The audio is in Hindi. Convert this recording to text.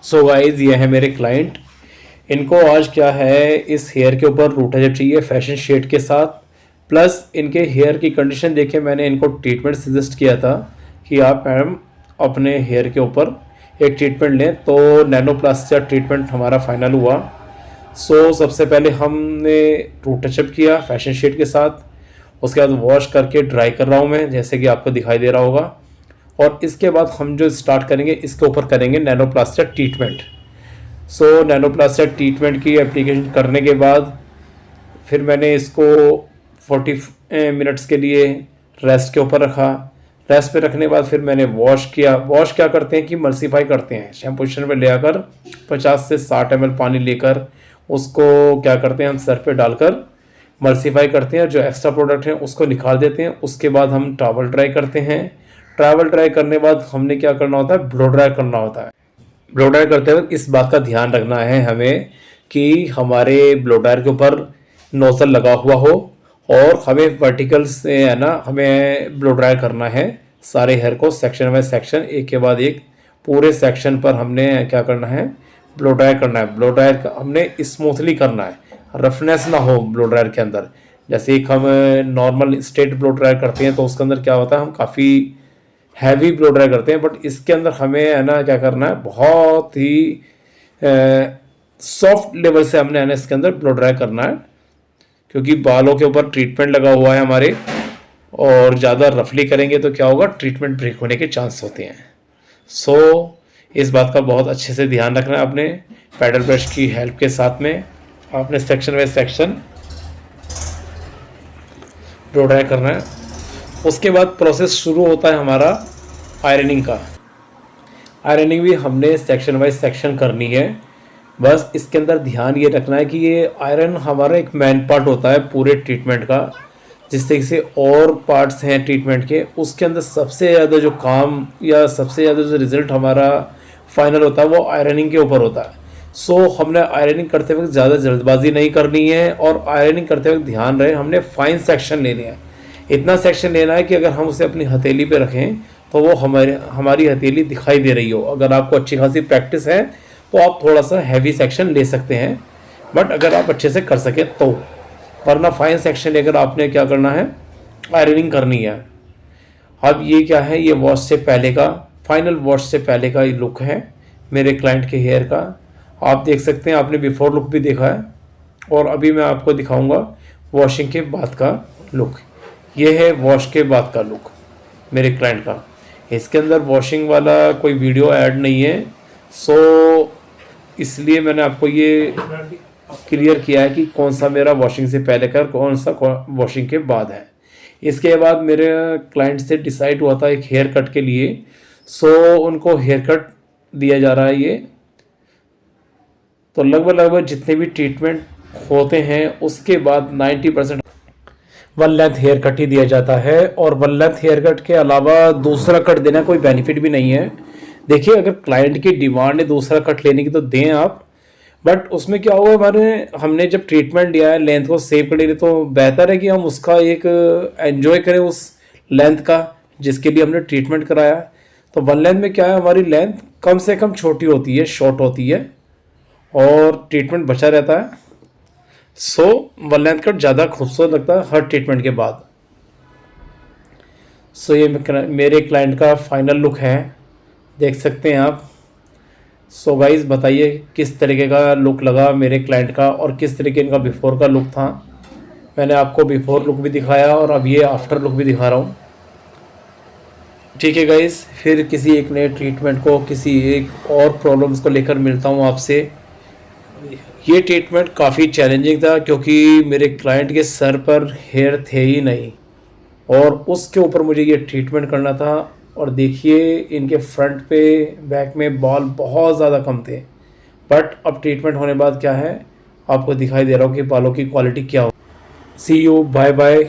सो गाइज ये है मेरे क्लाइंट। इनको आज क्या है, इस हेयर के ऊपर रूट जब चाहिए फैशन शेड के साथ, प्लस इनके हेयर की कंडीशन देखे मैंने इनको ट्रीटमेंट सजेस्ट किया था कि आप मैडम अपने हेयर के ऊपर एक ट्रीटमेंट लें, तो नैनोप्लास्टिया ट्रीटमेंट हमारा फाइनल हुआ। सो सबसे पहले हमने रूट टचअप किया फैशन शेड के साथ, उसके बाद वॉश करके ड्राई कर रहा हूँ मैं, जैसे कि आपको दिखाई दे रहा होगा। और इसके बाद हम जो स्टार्ट करेंगे इसके ऊपर करेंगे नैनोप्लास्टिया ट्रीटमेंट। सो नैनोप्लास्टिया ट्रीटमेंट की एप्लीकेशन करने के बाद फिर मैंने इसको 40 मिनट्स के लिए रेस्ट के ऊपर रखा। रेस्ट पे रखने के बाद फिर मैंने वॉश किया। वॉश क्या करते हैं कि मल्सीफाई करते हैं, शैम्पूशन में ले आकर 50 से 60 ml पानी लेकर उसको क्या करते हैं हम सर पे डालकर मल्सीफाई करते हैं, जो एक्स्ट्रा प्रोडक्ट हैं उसको निकाल देते हैं। उसके बाद हम टॉवल ड्राई करते हैं। टॉवल ड्राई करने के बाद हमने क्या करना होता है, ब्लो ड्राई करना होता है। ब्लो ड्राई करते वक्त इस बात का ध्यान रखना है हमें कि हमारे ब्लो ड्रायर के ऊपर नोजल लगा हुआ हो और हमें वर्टिकल से है ना, हमें ब्लो ड्राई करना है सारे हेयर को सेक्शन बाय सेक्शन, एक के बाद एक पूरे सेक्शन पर हमने क्या करना है, ब्लो ड्राई करना है। ब्लो ड्रायर हमने स्मूथली करना है, रफनेस ना हो ब्लो ड्रायर के अंदर। जैसे एक हम नॉर्मल स्ट्रेट ब्लो ड्रायर करते हैं तो उसके अंदर क्या होता है, हम काफ़ी हैवी ब्लो ड्राई करते हैं, बट इसके अंदर हमें है ना क्या करना है, बहुत ही सॉफ्ट लेवल से हमने है ना इसके अंदर ब्लो ड्राई करना है, क्योंकि बालों के ऊपर ट्रीटमेंट लगा हुआ है हमारे, और ज़्यादा रफली करेंगे तो क्या होगा, ट्रीटमेंट ब्रेक होने के चांस होते हैं। सो इस बात का बहुत अच्छे से ध्यान रखना है आपने। पैडल ब्रश की हेल्प के साथ में आपने section by section blow dry करना है। उसके बाद प्रोसेस शुरू होता है हमारा आयरनिंग का। आयरनिंग भी हमने सेक्शन वाइज सेक्शन करनी है। बस इसके अंदर ध्यान ये रखना है कि ये आयरन हमारा एक मेन पार्ट होता है पूरे ट्रीटमेंट का। जिस तरीके से और पार्ट्स हैं ट्रीटमेंट के, उसके अंदर सबसे ज़्यादा जो काम या सबसे ज़्यादा जो रिज़ल्ट हमारा फाइनल होता है वो आयरनिंग के ऊपर होता है। सो हमने आयरनिंग करते वक्त ज़्यादा जल्दबाजी नहीं करनी है, और आयरनिंग करते वक्त ध्यान रहे हमने फाइन सेक्शन लेने हैं। इतना सेक्शन लेना है कि अगर हम उसे अपनी हथेली पे रखें तो वो हमारी हथेली दिखाई दे रही हो। अगर आपको अच्छी खासी प्रैक्टिस है तो आप थोड़ा सा हैवी सेक्शन ले सकते हैं, बट अगर आप अच्छे से कर सकें तो, वरना फाइन सेक्शन लेकर आपने क्या करना है, आयरनिंग करनी है। अब ये क्या है, ये वॉश से पहले का, फाइनल वॉश से पहले का ये लुक है मेरे क्लाइंट के हेयर का। आप देख सकते हैं, आपने बिफोर लुक भी देखा है, और अभी मैं आपको दिखाऊंगा वॉशिंग के बाद का लुक। ये है वॉश के बाद का लुक मेरे क्लाइंट का। इसके अंदर वॉशिंग वाला कोई वीडियो ऐड नहीं है, सो इसलिए मैंने आपको ये क्लियर किया है कि कौन सा मेरा वॉशिंग से पहले का, कौन सा वॉशिंग के बाद है। इसके बाद मेरे क्लाइंट से डिसाइड हुआ था एक हेयर कट के लिए, सो उनको हेयर कट दिया जा रहा है ये। तो लगभग जितने भी ट्रीटमेंट होते हैं उसके बाद 90% वन लेंथ हेयर कट ही दिया जाता है, और वन लेंथ हेयर कट के अलावा दूसरा कट देना कोई बेनिफिट भी नहीं है। देखिए, अगर क्लाइंट की डिमांड है दूसरा कट लेने की तो दें आप, बट उसमें क्या होगा, हमने जब ट्रीटमेंट लिया है लेंथ को सेव करने के लिए, तो बेहतर है कि हम उसका एक एंजॉय करें उस लेंथ का जिसके लिए हमने ट्रीटमेंट कराया है। तो वन लेंथ में क्या है, हमारी लेंथ कम से कम छोटी होती है, शॉर्ट होती है, और ट्रीटमेंट बचा रहता है। सो वन लेंथ कट ज़्यादा खूबसूरत लगता है हर ट्रीटमेंट के बाद। सो ये मेरे क्लाइंट का फाइनल लुक है, देख सकते हैं आप। सो गाइस बताइए किस तरीके का लुक लगा मेरे क्लाइंट का, और किस तरीके इनका बिफोर का लुक था। मैंने आपको बिफोर लुक भी दिखाया और अब ये आफ्टर लुक भी दिखा रहा हूँ। ठीक है गाइस, फिर किसी एक नए ट्रीटमेंट को, किसी एक और प्रॉब्लम्स को लेकर मिलता हूँ आपसे। ये ट्रीटमेंट काफ़ी चैलेंजिंग था क्योंकि मेरे क्लाइंट के सर पर हेयर थे ही नहीं, और उसके ऊपर मुझे ये ट्रीटमेंट करना था। और देखिए इनके फ्रंट पे, बैक में बाल बहुत ज़्यादा कम थे, बट अब ट्रीटमेंट होने बाद क्या है, आपको दिखाई दे रहा हूँ कि बालों की क्वालिटी क्या हो। सी यू, बाय बाय,